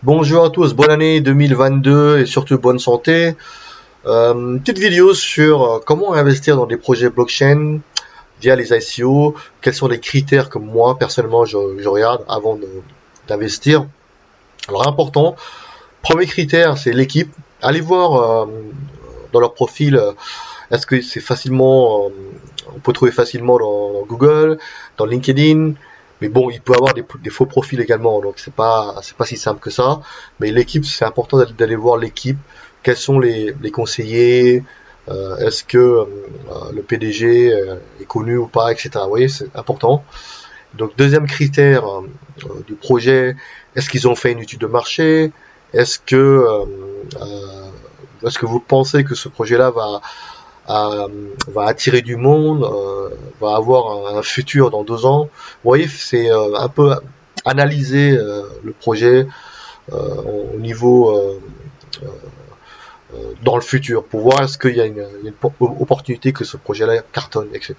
Bonjour à tous, bonne année 2022 et surtout bonne santé. Une petite vidéo sur comment investir dans des projets blockchain via les ICO. Quels sont les critères que moi personnellement je regarde avant d'investir. Alors important, premier critère c'est l'équipe. Allez voir dans leur profil, est-ce que c'est facilement, on peut trouver facilement dans Google, dans LinkedIn. Mais bon, il peut avoir des faux profils également, donc c'est pas si simple que ça. Mais l'équipe, c'est important d'aller voir l'équipe. Quels sont les conseillers, est-ce que le PDG est connu ou pas, etc. Vous voyez, c'est important. Donc deuxième critère du projet, est-ce qu'ils ont fait une étude de marché? Est-ce que est-ce que vous pensez que ce projet-là euh, va attirer du monde, va avoir un futur dans 2 ans. Vous voyez, c'est un peu analyser le projet au niveau dans le futur pour voir est-ce qu'il y a une opportunité que ce projet-là cartonne, etc.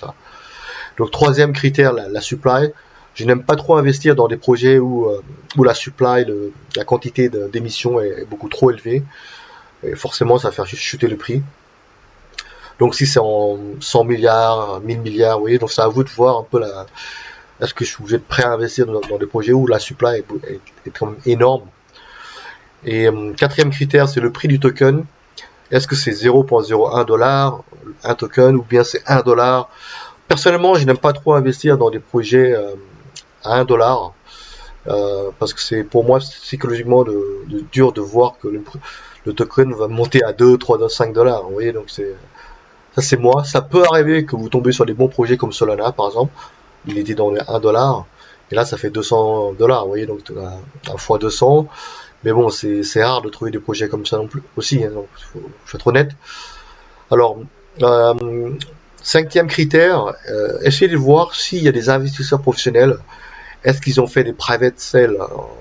Donc troisième critère, la supply. Je n'aime pas trop investir dans des projets où la supply, la quantité d'émissions est beaucoup trop élevée. Et forcément, ça va faire chuter le prix. Donc si c'est en 100 milliards, 1000 milliards, vous voyez, donc c'est à vous de voir un peu est-ce que vous êtes prêt à investir dans des projets où la supply est quand même énorme. Et quatrième critère, c'est le prix du token. Est-ce que c'est 0,01 dollar, un token, ou bien c'est 1 dollar? Personnellement, je n'aime pas trop investir dans des projets à 1 dollar, parce que c'est pour moi psychologiquement dur de voir que le token va monter à 2, 3, 5 dollars. Vous voyez, donc ça c'est moi. Ça peut arriver que vous tombez sur des bons projets comme Solana par exemple. Il était dans les 1 dollar. Et là ça fait 200 dollars. Vous voyez, donc un fois 200. Mais bon, c'est rare de trouver des projets comme ça non plus aussi. Hein, donc faut être honnête. Alors, euh, cinquième critère, essayez de voir s'il y a des investisseurs professionnels. Est-ce qu'ils ont fait des private sales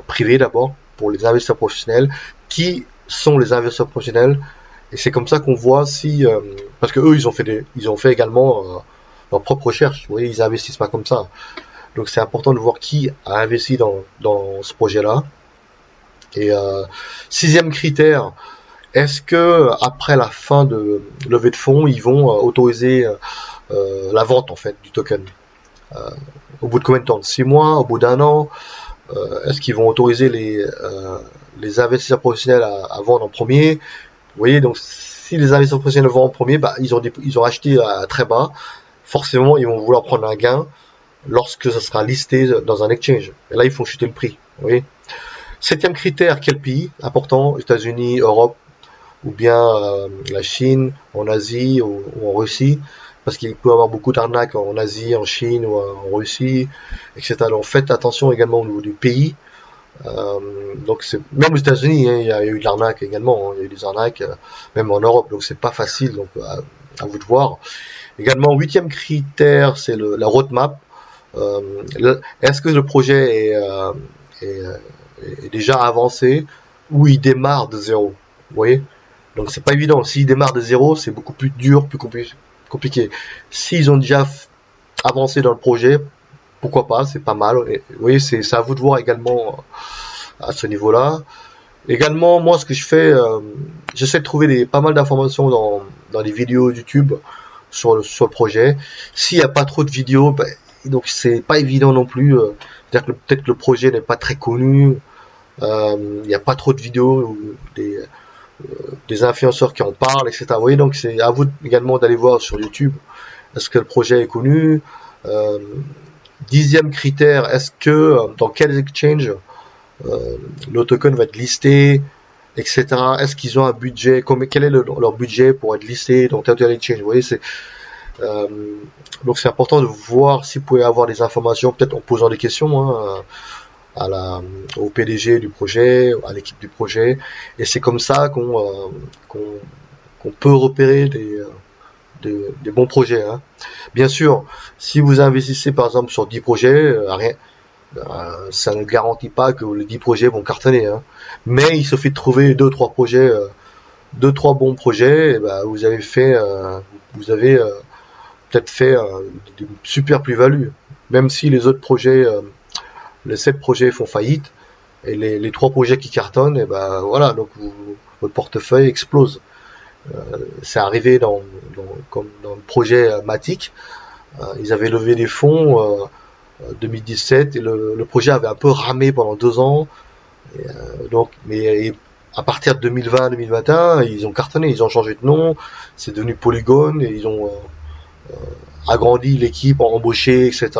privés d'abord pour les investisseurs professionnels? Qui sont les investisseurs professionnels? Et c'est comme ça qu'on voit si, parce que eux, ils ont fait également leur propre recherche. Vous voyez, ils investissent pas comme ça. Donc c'est important de voir qui a investi dans ce projet-là. Et sixième critère, est-ce que après la fin de levée de fonds, ils vont autoriser la vente en fait du token au bout de combien de temps? 6 mois, au bout d'un an? Est-ce qu'ils vont autoriser les investisseurs professionnels à vendre en premier? Vous voyez, donc si les investisseurs professionnels vendent en premier, bah, ils ont acheté à très bas. Forcément, ils vont vouloir prendre un gain lorsque ça sera listé dans un exchange. Et là, ils font chuter le prix. Vous voyez. Septième critère, quel pays? Important, États-Unis, Europe, ou bien la Chine, en Asie ou en Russie, parce qu'il peut y avoir beaucoup d'arnaques en Asie, en Chine ou en Russie, etc. Donc faites attention également au niveau du pays. Donc même aux États-Unis, hein, il y a eu de l'arnaque également, hein, il y a eu des arnaques, même en Europe, donc c'est pas facile, donc à vous de voir. Également, huitième critère, c'est la roadmap. Est-ce que le projet est, euh, est déjà avancé ou il démarre de zéro? Vous voyez? Donc c'est pas évident. S'ils démarrent de zéro, c'est beaucoup plus dur, plus compliqué. S'ils ont déjà avancé dans le projet, pourquoi pas, c'est pas mal. Et, vous voyez, c'est à vous de voir également à ce niveau-là. Également, moi, ce que je fais, j'essaie de trouver pas mal d'informations dans les vidéos YouTube sur le projet. S'il n'y a pas trop de vidéos, ben, donc c'est pas évident non plus. C'est-à-dire que peut-être que le projet n'est pas très connu. Il n'y a pas trop de vidéos ou des influenceurs qui en parlent, etc. Vous voyez, donc c'est à vous également d'aller voir sur YouTube. Est-ce que le projet est connu? euh, Dixième critère, est-ce que dans quels exchanges le token va être listé, etc. Est-ce qu'ils ont un budget? Quel est leur budget pour être listé dans tel exchange? Vous voyez, euh, donc c'est important de voir si vous pouvez avoir des informations, peut-être en posant des questions hein, au PDG du projet, à l'équipe du projet. Et c'est comme ça qu'on qu'on peut repérer des bons projets. Hein. Bien sûr, si vous investissez par exemple sur 10 projets, rien, ça ne garantit pas que les 10 projets vont cartonner. Hein. Mais il suffit de trouver deux trois projets, deux trois bons projets, et ben, vous avez peut-être fait des super plus-values. Même si les autres projets, les 7 projets font faillite, et les trois projets qui cartonnent, et ben voilà, donc votre portefeuille explose. C'est arrivé comme dans le projet Matic. Ils avaient levé des fonds 2017 et le projet avait un peu ramé pendant 2 ans. Mais à partir de 2020-2021, ils ont cartonné, ils ont changé de nom, c'est devenu Polygon et ils ont agrandi l'équipe, embauché, etc.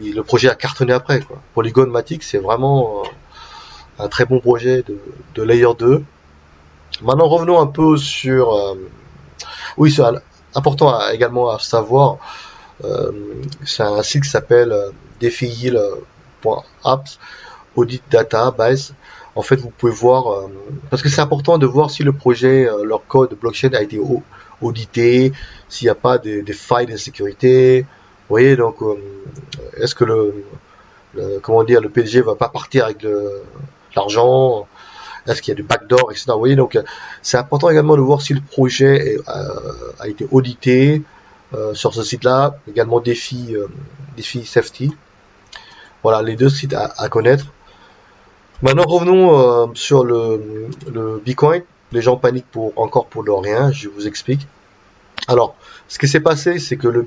Et le projet a cartonné après, quoi. Polygon Matic, c'est vraiment un très bon projet de Layer 2. Maintenant, revenons un peu sur... oui, c'est important également à savoir, euh, c'est un site qui s'appelle defiil.apps, Audit Database. En fait, vous pouvez voir, parce que c'est important de voir si le projet, leur code blockchain a été audité, s'il n'y a pas des failles de sécurité. Vous voyez, donc, est-ce que comment dire, le PDG va pas partir avec l'argent? Est-ce qu'il y a du backdoor, etc. Vous voyez, donc, c'est important également de voir si le projet a été audité sur ce site-là. Également Défi Safety. Voilà, les deux sites à connaître. Maintenant, revenons sur le Bitcoin. Les gens paniquent encore pour de rien. Je vous explique. Alors, ce qui s'est passé, c'est que le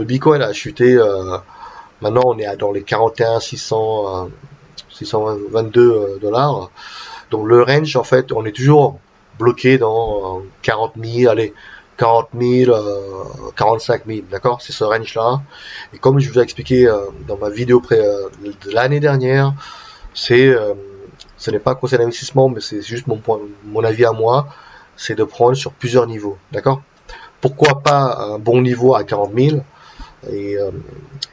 Bitcoin a chuté. Maintenant, on est dans les 41 600, 622 dollars. Donc, le range, en fait, on est toujours bloqué dans 40 000, allez, 40 000, 45 000, d'accord? C'est ce range-là. Et comme je vous ai expliqué dans ma vidéo de l'année dernière, ce n'est pas un conseil d'investissement, mais c'est juste mon avis à moi, c'est de prendre sur plusieurs niveaux, d'accord? Pourquoi pas un bon niveau à 40 000 et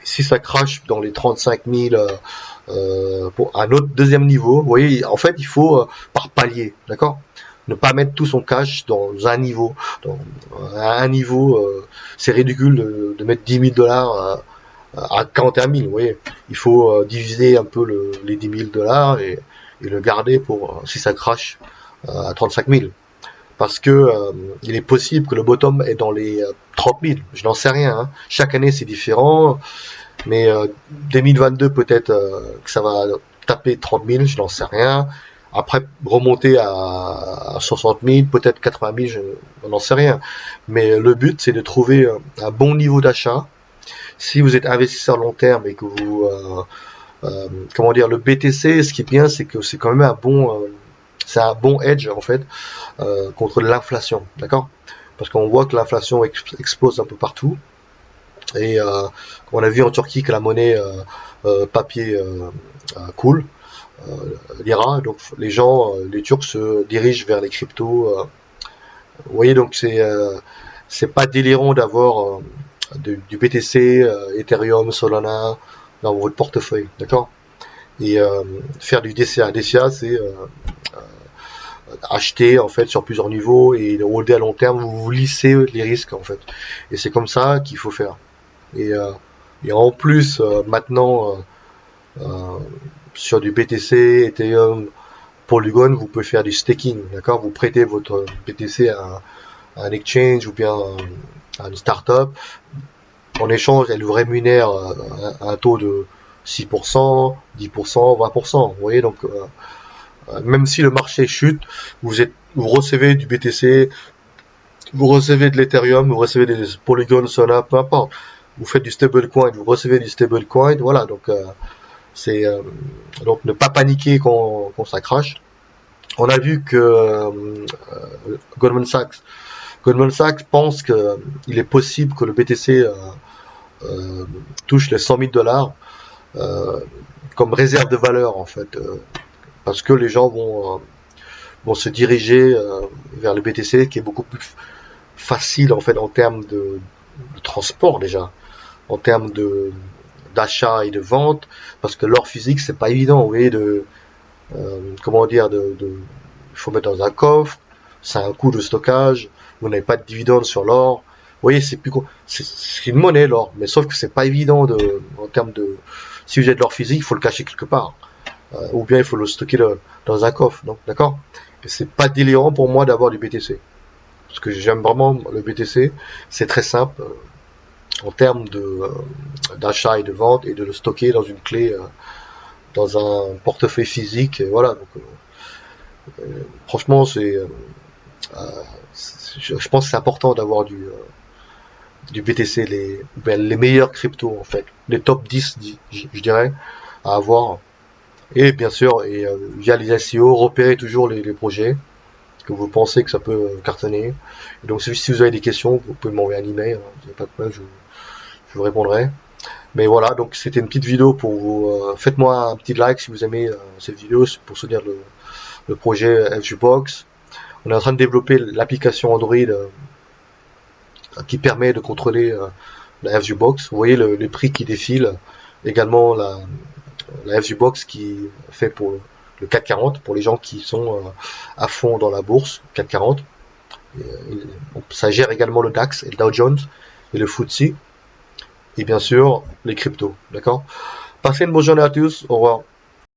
si ça crache dans les 35 000 pour un autre deuxième niveau, vous voyez, en fait, il faut par palier, d'accord? Ne pas mettre tout son cash dans un niveau. À un niveau, c'est ridicule de mettre 10 000 dollars à 41 000, vous voyez. Il faut diviser un peu les 10 000 dollars et le garder pour si ça crache à 35 000. Parce que il est possible que le bottom est dans les 30 000. Je n'en sais rien. Hein. Chaque année c'est différent, mais 2022 peut-être que ça va taper 30 000, je n'en sais rien. Après remonter à 60 000, peut-être 80 000, je n'en sais rien. Mais le but c'est de trouver un bon niveau d'achat. Si vous êtes investisseur long terme et que vous comment dire, le BTC, ce qui est bien, c'est que c'est quand même c'est un bon edge en fait contre l'inflation, d'accord? Parce qu'on voit que l'inflation explose un peu partout et on a vu en Turquie que la monnaie papier coule, l'IRA, donc les gens, les Turcs se dirigent vers les cryptos. Vous voyez, donc c'est pas délirant d'avoir du BTC, Ethereum, Solana dans votre portefeuille, d'accord? Et faire du DCA. DCA, c'est acheter en fait sur plusieurs niveaux et le holder à long terme. Vous lissez les risques en fait. Et c'est comme ça qu'il faut faire. Et en plus, maintenant, euh, sur du BTC, Ethereum, Polygon, vous pouvez faire du staking, d'accord? Vous prêtez votre BTC à un exchange ou bien à une startup. En échange, elle vous rémunère un taux de 6%, 10%, 20%. Vous voyez, donc même si le marché chute, vous recevez du BTC, vous recevez de l'Ethereum, vous recevez des Polygon, Solana, peu importe. Vous faites du stablecoin, vous recevez du stablecoin, voilà. Donc donc ne pas paniquer quand ça crache. On a vu que Goldman Sachs pense qu'il est possible que le BTC touche les 100 000 dollars comme réserve de valeur en fait, parce que les gens vont se diriger vers le BTC qui est beaucoup plus facile en fait en termes de transport déjà, en termes d'achat et de vente, parce que l'or physique c'est pas évident, vous voyez, comment dire, il faut mettre dans un coffre, ça a un coût de stockage, vous n'avez pas de dividende sur l'or. Vous voyez, c'est une monnaie l'or, mais sauf que c'est pas évident en termes de, si vous avez de l'or physique, il faut le cacher quelque part, ou bien il faut le stocker dans un coffre, donc d'accord. Et c'est pas délirant pour moi d'avoir du BTC, parce que j'aime vraiment le BTC, c'est très simple en termes d'achat et de vente et de le stocker dans une clé dans un portefeuille physique. Et voilà. Donc, franchement, je pense que c'est important d'avoir du BTC, les meilleurs cryptos en fait, les top 10, je dirais, à avoir. Et bien sûr, via les SEO, repérez toujours les projets que vous pensez que ça peut cartonner. Et donc si vous avez des questions, vous pouvez m'envoyer un email, hein, il n'y a pas de problème, je vous répondrai. Mais voilà, donc c'était une petite vidéo pour vous. Faites-moi un petit like si vous aimez cette vidéo pour soutenir le projet FGBox. On est en train de développer l'application Android qui permet de contrôler la FGBox. Vous voyez les prix qui défilent. Également la FGBox qui fait pour le CAC 40, pour les gens qui sont à fond dans la bourse CAC 40. Ça gère également le DAX et le Dow Jones et le FTSE. Et bien sûr, les cryptos. D'accord? Passez une bonne journée à tous. Au revoir.